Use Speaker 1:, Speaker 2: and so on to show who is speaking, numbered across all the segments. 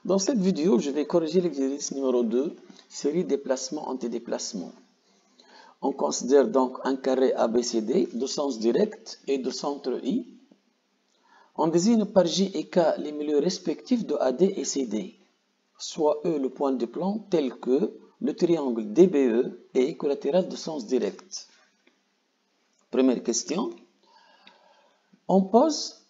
Speaker 1: Dans cette vidéo, je vais corriger l'exercice numéro 2, série déplacement-antidéplacement. On considère donc un carré ABCD de sens direct et de centre I. On désigne par J et K les milieux respectifs de AD et CD, soit E le point de plan tel que le triangle DBE est équilatéral de sens direct. Première question. On pose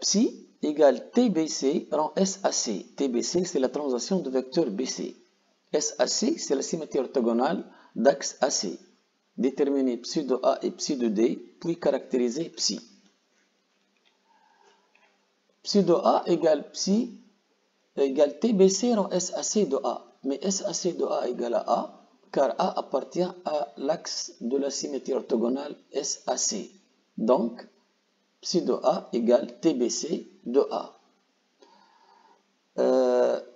Speaker 1: psi égale TBC rend SAC. TBC, c'est la translation de vecteur BC. SAC, c'est la symétrie orthogonale d'axe AC. Déterminer psi de A et psi de D, puis caractériser psi. Psi de A égale psi égale TBC rend SAC de A. Mais SAC de A égale à A, car A appartient à l'axe de la symétrie orthogonale SAC. Donc, psi de A égale TBC de A.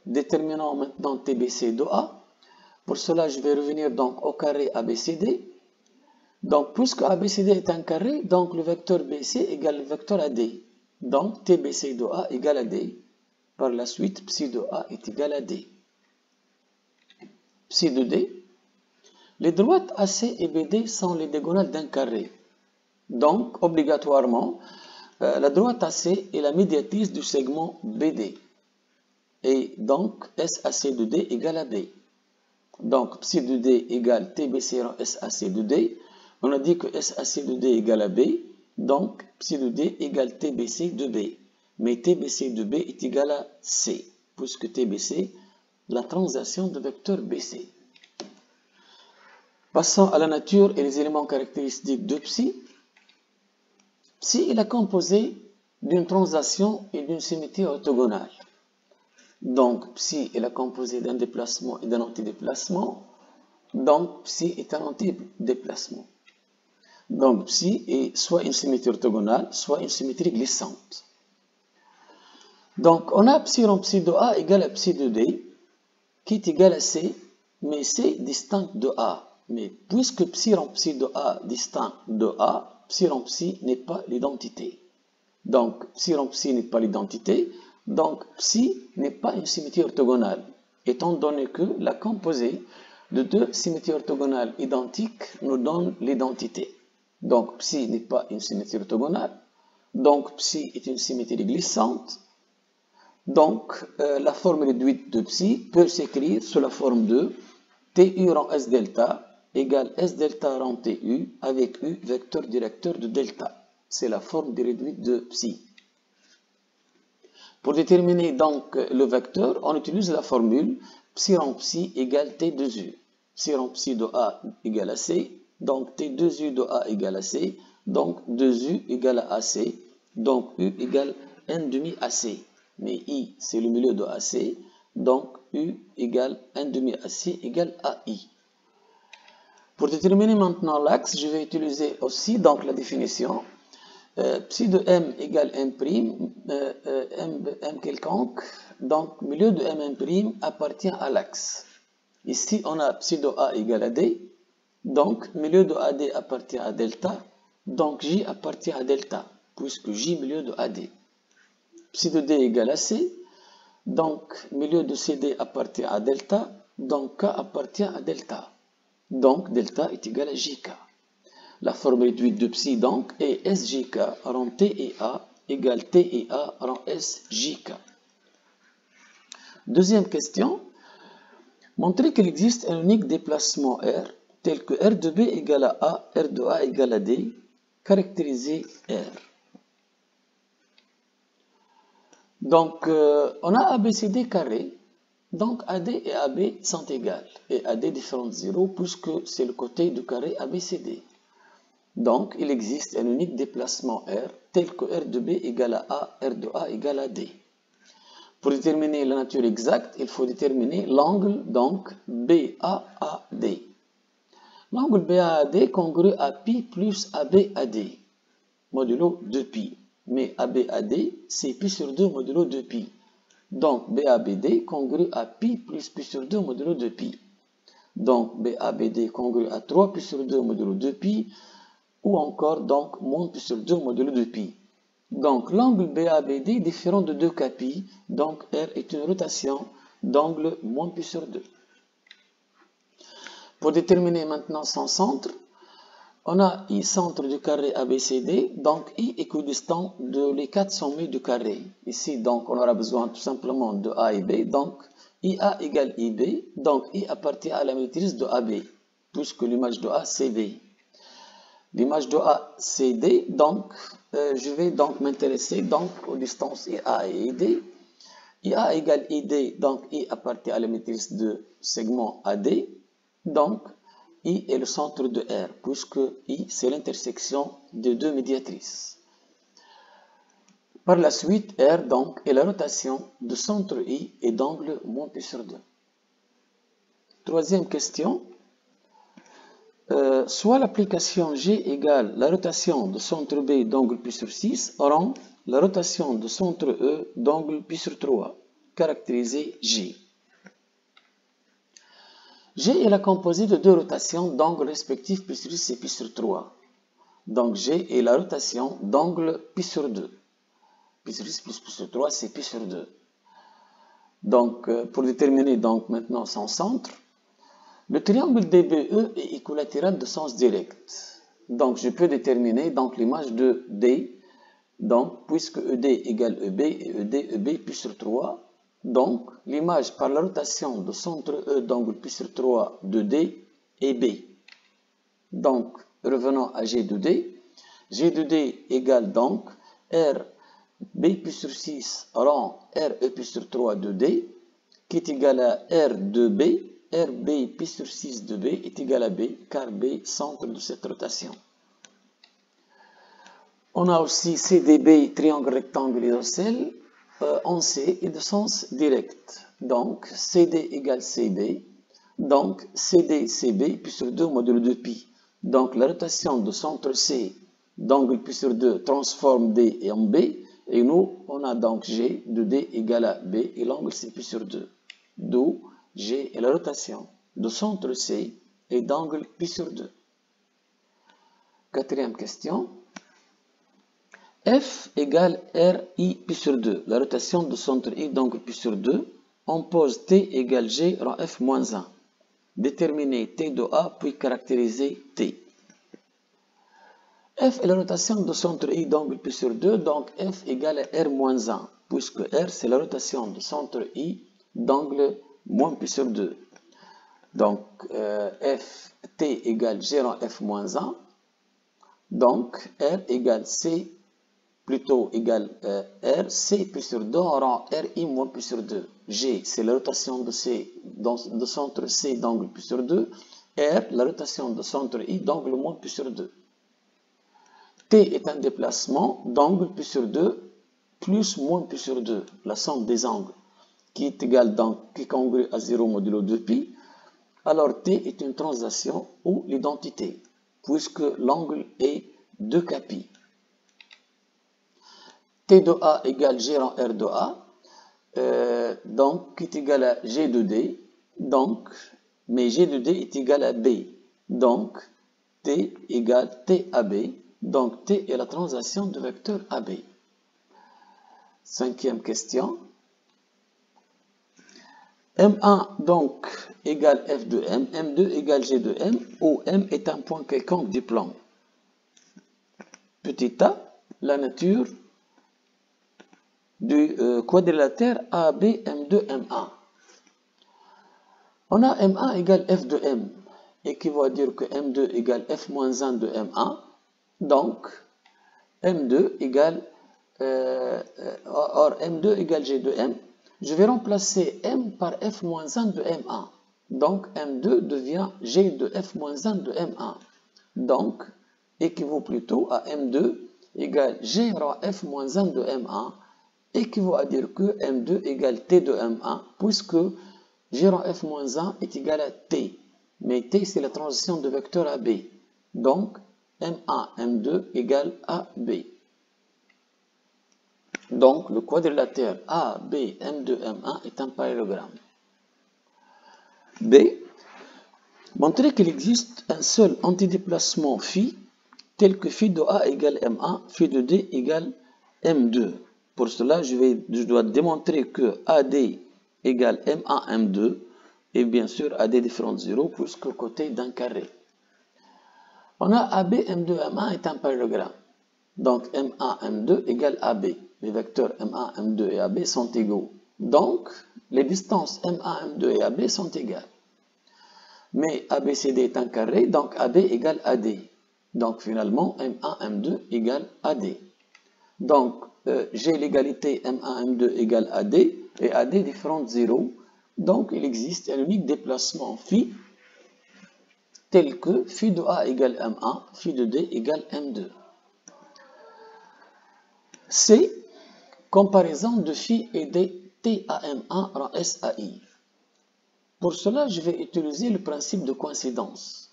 Speaker 1: Déterminons maintenant TBC de A. Pour cela, je vais revenir donc au carré ABCD. Donc, puisque ABCD est un carré, donc le vecteur BC égale le vecteur AD. Donc, TBC de A égale AD. Par la suite, psi de A est égal à D. Psi de D. Les droites AC et BD sont les diagonales d'un carré. Donc, obligatoirement, la droite AC est la médiatrice du segment BD. Et donc, SAC de D égale à B. Donc, psi de D égale TBC rend SAC de D. On a dit que SAC de D égale à B. Donc, psi de D égale TBC de B. Mais TBC de B est égal à C, puisque TBC, la translation de vecteur BC. Passons à la nature et les éléments caractéristiques de psi. Psi est la composée d'une translation et d'une symétrie orthogonale. Donc, psi est la composée d'un déplacement et d'un antidéplacement. Donc, psi est un antidéplacement. Donc, psi est soit une symétrie orthogonale, soit une symétrie glissante. Donc, on a psi rond psi de A égale à psi de D, qui est égal à C, mais C distinct de A. Mais puisque psi rond psi de A distinct de A, psi rond psi n'est pas l'identité. Donc, psi rond psi n'est pas l'identité, donc psi n'est pas une symétrie orthogonale, étant donné que la composée de deux symétries orthogonales identiques nous donne l'identité. Donc, psi n'est pas une symétrie orthogonale, donc psi est une symétrie glissante. Donc, la forme réduite de psi peut s'écrire sous la forme de TU rond S delta égale S delta rond TU avec U vecteur directeur de delta. C'est la forme réduite de psi. Pour déterminer donc le vecteur, on utilise la formule psi rond psi égale T 2U. Psi rond psi de A égale à C, donc T 2U de A égale à C, donc 2U égale à AC, donc U égale N demi AC. Mais I, c'est le milieu de AC, donc U égale 1 demi AC égale AI. Pour déterminer maintenant l'axe, je vais utiliser aussi donc la définition. Psi de M égale M', M quelconque, donc milieu de M' appartient à l'axe. Ici, on a psi de A égale à D, donc milieu de AD appartient à delta, donc J appartient à delta, puisque J milieu de AD. Psi de D égale à C, donc milieu de CD appartient à delta, donc K appartient à delta. Donc delta est égal à JK. La forme réduite de psi donc est SJK rend T et A égale T et A rend SJK. Deuxième question. Montrer qu'il existe un unique déplacement R tel que R de B égale à A, R de A égale à D. Caractériser R. Donc, on a ABCD carré. Donc, AD et AB sont égales. Et AD différent de 0 puisque c'est le côté du carré ABCD. Donc, il existe un unique déplacement R tel que R de B égale à A, R de A égale à D. Pour déterminer la nature exacte, il faut déterminer l'angle donc BAAD. L'angle BAAD congrue à pi plus ABAD, modulo 2pi. Mais ABAD, c'est pi sur 2 modulo 2pi. Donc, BABD congrue à pi plus pi sur 2 modulo 2pi. Donc, BABD congrue à 3 pi sur 2 modulo 2pi, ou encore donc moins pi sur 2 modulo 2pi. Donc, l'angle BABD est différent de 2 capi, donc R est une rotation d'angle moins pi sur 2. Pour déterminer maintenant son centre, on a I centre du carré ABCD, donc I équidistant de les 4 sommets du carré. Ici, donc, on aura besoin tout simplement de A et B, donc IA égale IB, donc I appartient à la matrice de AB, puisque l'image de A, c'est B. L'image de A, c'est D, donc je vais donc m'intéresser donc aux distances IA et ID. IA égale ID, donc I appartient à la matrice de segment AD, donc I est le centre de R, puisque I, c'est l'intersection de deux médiatrices. Par la suite, R, donc, est la rotation de centre I et d'angle moins pi sur 2. Troisième question. Soit l'application G égale la rotation de centre B d'angle pi sur 6 rend la rotation de centre E d'angle pi sur 3, caractérisée G. G est la composée de deux rotations d'angle respectifs pi sur 6 et pi sur 3. Donc G est la rotation d'angle pi sur 2. Pi sur 6 plus pi sur 3, c'est pi sur 2. Donc pour déterminer donc maintenant son centre, le triangle DBE est équilatéral de sens direct. Donc je peux déterminer donc l'image de D, donc puisque ED égale EB et EB pi sur 3. Donc, l'image par la rotation de centre E d'angle pi sur 3 de D est B. Donc, revenons à G de D. G de D égale donc R B pi sur 6 rend R E pi sur 3 de D, qui est égal à R de B. R B pi sur 6 de B est égal à B, car B centre de cette rotation. On a aussi CDB, triangle rectangle isocèle, en C et de sens direct. Donc, CD égale CB. Donc, CD, CB, pi sur 2 modulo 2 pi. Donc, la rotation de centre C d'angle pi sur 2 transforme D en B. Et nous, on a donc G de D égale à B et l'angle c'est pi sur 2. D'où G est la rotation de centre C et d'angle pi sur 2. Quatrième question. F égale RI pi sur 2, la rotation de centre I d'angle pi sur 2. On pose T égale G rend F moins 1. Déterminer T de A puis caractériser T. F est la rotation de centre I d'angle pi sur 2, donc F égale à R moins 1, puisque R c'est la rotation de centre I d'angle moins pi sur 2. Donc F, T égale G rend F moins 1, donc R égale C plutôt égale R, C pi sur 2 rend RI moins pi sur 2. G, c'est la rotation de C, de centre C d'angle pi sur 2. R, la rotation de centre I d'angle moins pi sur 2. T est un déplacement d'angle pi sur 2 plus moins pi sur 2, la somme des angles, qui est égale donc, qui est congrue à 0 modulo 2 pi. Alors T est une translation ou l'identité, puisque l'angle est 2 capi. T de A égale G rend R de A, donc qui est égal à G de D, donc, mais G de D est égal à B, donc T égale TAB, donc T est la translation de vecteur AB. Cinquième question. M1 donc égale F de M, M2 égale G de M, où M est un point quelconque du plan. Petit a, la nature du quadrilatère AB M2 M1. On a M1 égale F de M, équivaut à dire que M2 égale F moins 1 de M1, donc M2 égale, or M2 égale G de M, je vais remplacer M par F moins 1 de M1, donc M2 devient G de F moins 1 de M1, donc équivaut plutôt à M2 égale G rend F moins 1 de M1, équivaut à dire que M2 égale T de M1, puisque G rond F moins 1 est égal à T, mais T c'est la transition de vecteur AB, donc M1, M2 égale AB. Donc le quadrilatère AB, M2, M1 est un parallélogramme. B. Montrer qu'il existe un seul antidéplacement phi tel que phi de A égale M1, phi de D égale M2. Pour cela, je dois démontrer que AD égale M1, M2, et bien sûr AD différent de 0, puisque côté d'un carré. On a AB, M2, M1 est un parallélogramme. Donc M1, M2 égale AB. Les vecteurs M1, M2 et AB sont égaux. Donc, les distances M1, M2 et AB sont égales. Mais ABCD est un carré, donc AB égale AD. Donc finalement, M1, M2 égale AD. Donc, j'ai l'égalité M1, M2 égale AD, et AD différent de 0. Donc, il existe un unique déplacement phi, tel que phi de A égale M1, phi de D égale M2. C, comparaison de phi et D T à M1 rend S à I. Pour cela, je vais utiliser le principe de coïncidence.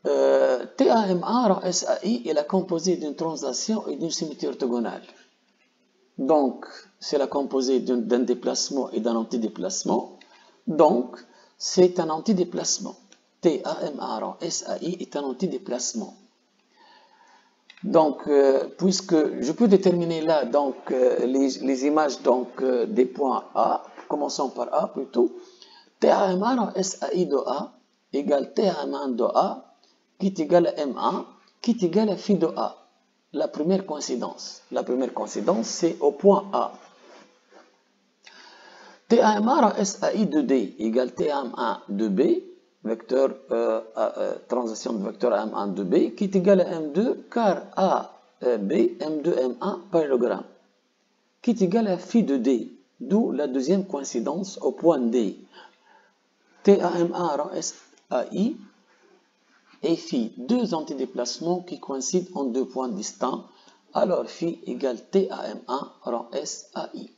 Speaker 1: T à M1 rend S à I est la composée d'une translation et d'une symétrie orthogonale. Donc, c'est la composée d'un déplacement et d'un antidéplacement. Donc, c'est un antidéplacement. T à M1 rend S à I est un antidéplacement. Donc, puisque je peux déterminer là donc, les images donc, des points A, commençons par A plutôt, T à M1 rend S à I de A égale T à M1 de A qui est égal à M1 qui est égal à phi de A. La première coïncidence. La première coïncidence, c'est au point A. T à M1 rend S à I de D égale T à M1 de B, vecteur, transition de vecteur à M1 de B, qui est égal à M2 car A, B, M2, M1 parallélogramme, qui est égal à phi de D, d'où la deuxième coïncidence au point D. T à M1 rend S à I et phi, deux antidéplacements qui coïncident en deux points distincts, alors phi égale T à M1 rend S à I.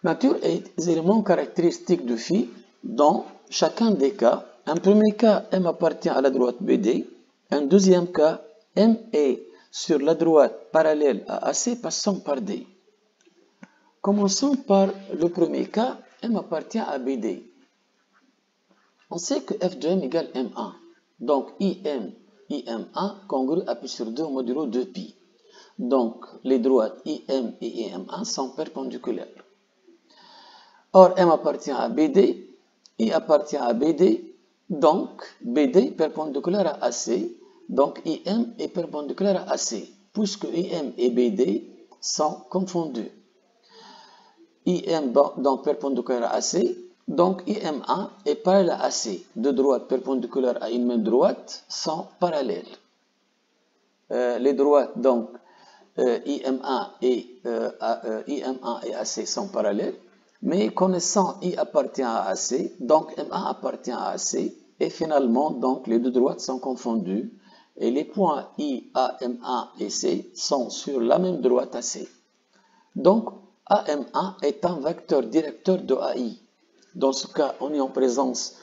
Speaker 1: Nature et les éléments caractéristiques de phi dans chacun des cas. Un premier cas, M appartient à la droite BD. Un deuxième cas, M est sur la droite parallèle à AC passant par D. Commençons par le premier cas, M appartient à BD. On sait que f de m égale m1. Donc IM1 congrue à pi sur 2 modulo 2pi. Donc les droites IM et IM1 sont perpendiculaires. Or M appartient à BD, I appartient à BD, donc BD perpendiculaire à AC, donc IM est perpendiculaire à AC, puisque IM et BD sont confondus. IM donc perpendiculaire à AC, donc IM1 est parallèle à AC. Deux droites perpendiculaires à une même droite sont parallèles. Les droites donc IM1 et AC sont parallèles, mais connaissant I appartient à AC, donc M1 appartient à AC, et finalement donc les deux droites sont confondues, et les points I, A, M1 et C sont sur la même droite AC. Donc AM1 est un vecteur directeur de AI. Dans ce cas, on est en présence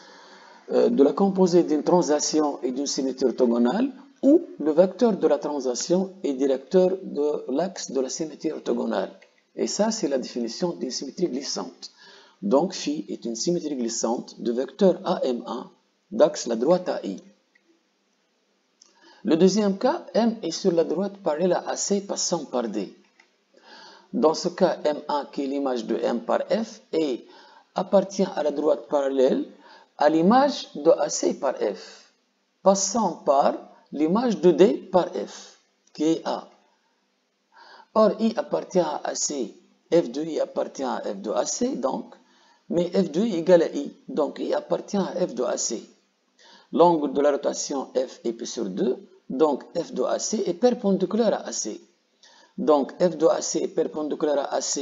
Speaker 1: de la composée d'une translation et d'une symétrie orthogonale, où le vecteur de la translation est directeur de l'axe de la symétrie orthogonale. Et ça, c'est la définition d'une symétrie glissante. Donc, phi est une symétrie glissante de vecteur AM1 d'axe la droite AI. Le deuxième cas, M est sur la droite parallèle à AC passant par D. Dans ce cas, M1 qui est l'image de M par F et appartient à la droite parallèle à l'image de AC par F, passant par l'image de D par F, qui est A. Or, I appartient à AC, F de I appartient à F de AC, donc, mais F de I égale à I, donc I appartient à F de AC. L'angle de la rotation F est pi sur 2, donc F de AC est perpendiculaire à AC. Donc F de AC est perpendiculaire à AC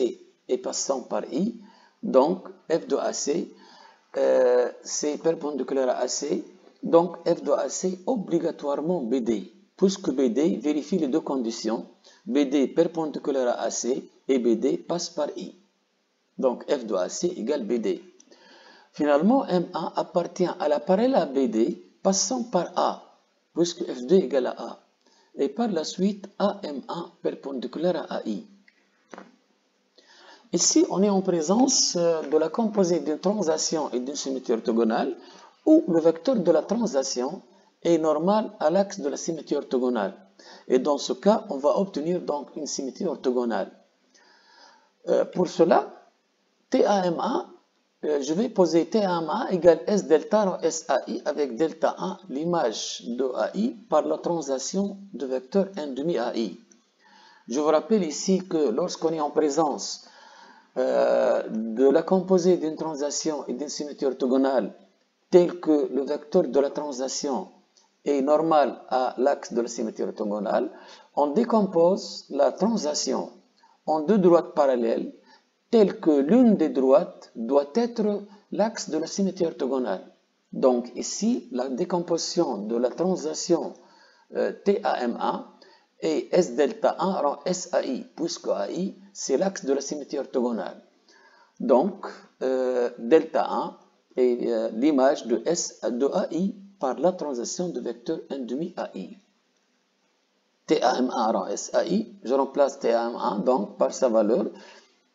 Speaker 1: et passant par I, donc F de AC c'est perpendiculaire à AC, donc F de AC obligatoirement BD, puisque BD vérifie les deux conditions, BD perpendiculaire à AC et BD passe par I. Donc F de AC égale BD. Finalement, M1 appartient à la parallèle à BD passant par A, puisque F2 égale à A. Et par la suite, AM1 perpendiculaire à AI. Ici, on est en présence de la composée d'une translation et d'une symétrie orthogonale, où le vecteur de la translation est normal à l'axe de la symétrie orthogonale. Et dans ce cas, on va obtenir donc une symétrie orthogonale. Pour cela, TAMA, je vais poser TAMA égale S delta rond SAI avec delta 1, l'image de AI, par la translation de vecteur N' AI. Je vous rappelle ici que lorsqu'on est en présence de la composée d'une translation et d'une symétrie orthogonale, tel que le vecteur de la translation est normal à l'axe de la symétrie orthogonale, on décompose la translation en deux droites parallèles, telles que l'une des droites doit être l'axe de la symétrie orthogonale. Donc ici, la décomposition de la translation TAMA est S delta 1 rend SAI, puisque AI, c'est l'axe de la symétrie orthogonale. Donc, delta 1 est l'image de S de AI par la translation de vecteur N' AI. TAMA rend SAI, je remplace TAMA donc par sa valeur.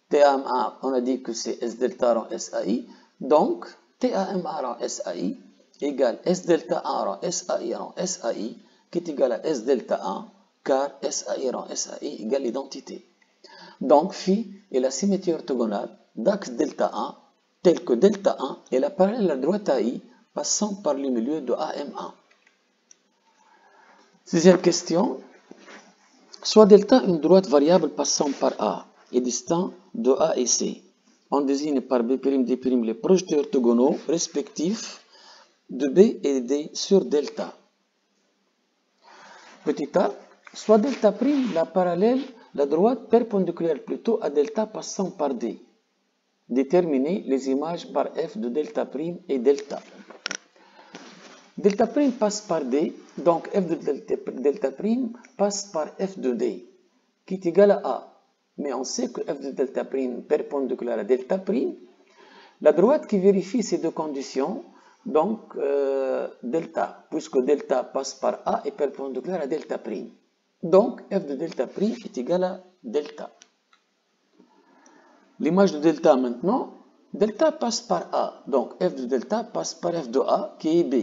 Speaker 1: TAMA, on a dit que c'est S delta rond SAI, donc TAMA rond SAI égale S delta 1 rond SAI rond SAI, qui est égal à S delta 1, car SAI rond SAI égale l'identité. Donc, phi est la symétrie orthogonale d'axe delta 1, tel que delta 1 est la parallèle à la droite AI passant par le milieu de AM1. Sixième question. Soit delta une droite variable passant par A est distinct de A et C. On désigne par B', D' les projetés orthogonaux respectifs de B et D sur delta. Petit a, soit delta' la parallèle, la droite perpendiculaire plutôt à delta passant par D. Déterminer les images par F de delta' et delta. Delta' passe par D, donc F de delta' passe par F de D, qui est égal à A. Mais on sait que F de delta' perpendiculaire à delta', la droite qui vérifie ces deux conditions, donc delta, puisque delta passe par A est perpendiculaire à delta'. Donc F de delta' est égal à delta. L'image de delta maintenant, delta passe par A, donc F de delta passe par F de A qui est B.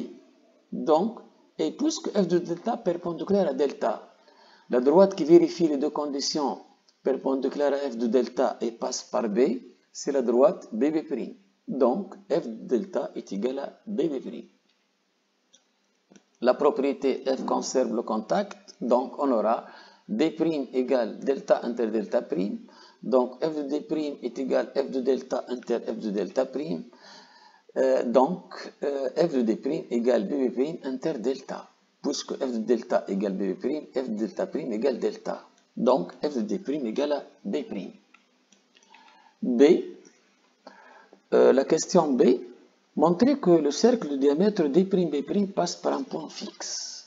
Speaker 1: Donc, et puisque F de delta perpendiculaire à delta, la droite qui vérifie les deux conditions perpendiculaires à F de delta et passe par B, c'est la droite BB'. Donc, F de delta est égal à BB'. La propriété F conserve le contact, donc on aura D' égale delta inter delta', donc F de D' est égal à F de delta inter F de delta', donc F de D' égale BB' inter delta, puisque F de delta égale BB', F de delta' égale delta. Donc F de D' égale à B'. B, la question B, montrer que le cercle de diamètre D'B' passe par un point fixe.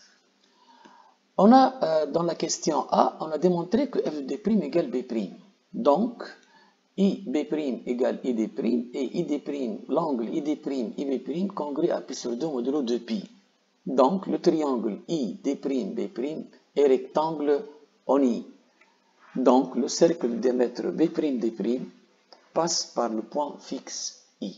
Speaker 1: On a, dans la question A, on a démontré que F de D' égale B'. Donc, IB' égale ID' et ID', l'angle ID', IB' congrue à π sur 2 modulo 2π. Donc, le triangle ID', B' est rectangle en I. Donc, le cercle de diamètre B', D' passe par le point fixe I.